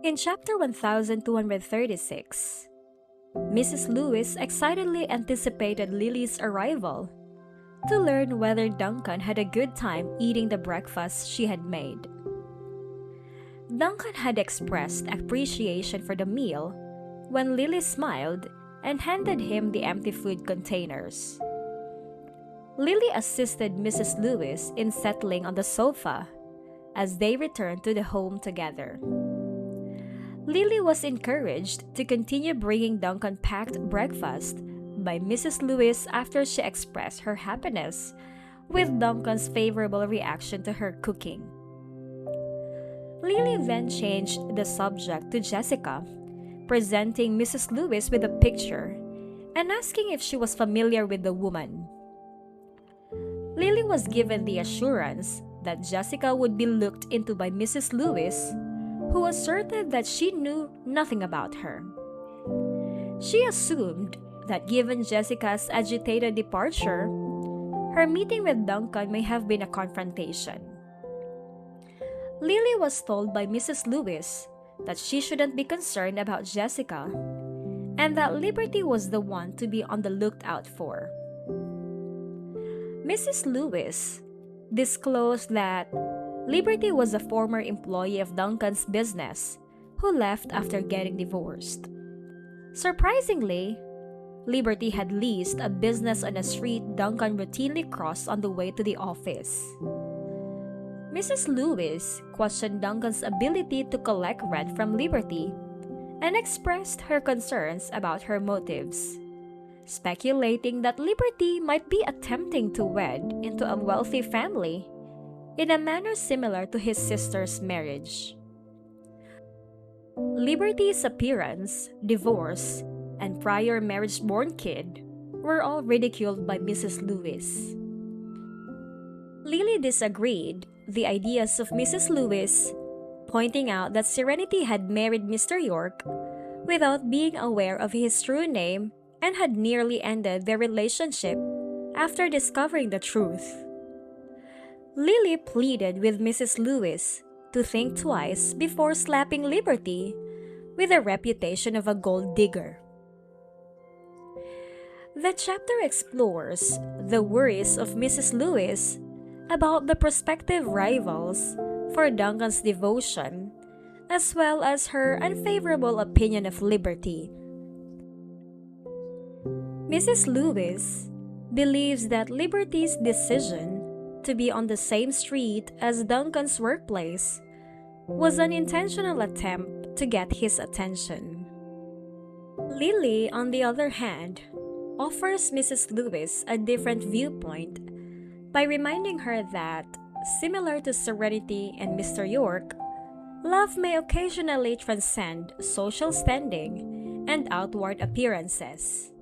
In chapter 1236, Mrs. Lewis excitedly anticipated Lily's arrival to learn whether Duncan had a good time eating the breakfast she had made. Duncan had expressed appreciation for the meal when Lily smiled and handed him the empty food containers. Lily assisted Mrs. Lewis in settling on the sofa as they returned to the home together. Lily was encouraged to continue bringing Duncan packed breakfast by Mrs. Lewis after she expressed her happiness with Duncan's favorable reaction to her cooking. Lily then changed the subject to Jessica, presenting Mrs. Lewis with a picture and asking if she was familiar with the woman. Lily was given the assurance that Jessica would be looked into by Mrs. Lewis, who asserted that she knew nothing about her. She assumed that given Jessica's agitated departure, her meeting with Duncan may have been a confrontation. Lily was told by Mrs. Lewis that she shouldn't be concerned about Jessica and that Liberty was the one to be on the lookout for. Mrs. Lewis disclosed that Liberty was a former employee of Duncan's business who left after getting divorced. Surprisingly, Liberty had leased a business on a street Duncan routinely crossed on the way to the office. Mrs. Lewis questioned Duncan's ability to collect rent from Liberty and expressed her concerns about her motives, speculating that Liberty might be attempting to wed into a wealthy family in a manner similar to his sister's marriage. Liberty's appearance, divorce, and prior marriage-born kid were all ridiculed by Mrs. Lewis. Lily disagreed the ideas of Mrs. Lewis, pointing out that Serenity had married Mr. York without being aware of his true name and had nearly ended their relationship after discovering the truth. Lily pleaded with Mrs. Lewis to think twice before slapping Liberty with a reputation of a gold digger. The chapter explores the worries of Mrs. Lewis about the prospective rivals for Duncan's devotion, as well as her unfavorable opinion of Liberty. Mrs. Lewis believes that Liberty's decision to be on the same street as Duncan's workplace was an intentional attempt to get his attention. Lily, on the other hand, offers Mrs. Lewis a different viewpoint by reminding her that, similar to Serenity and Mr. York, love may occasionally transcend social standing and outward appearances.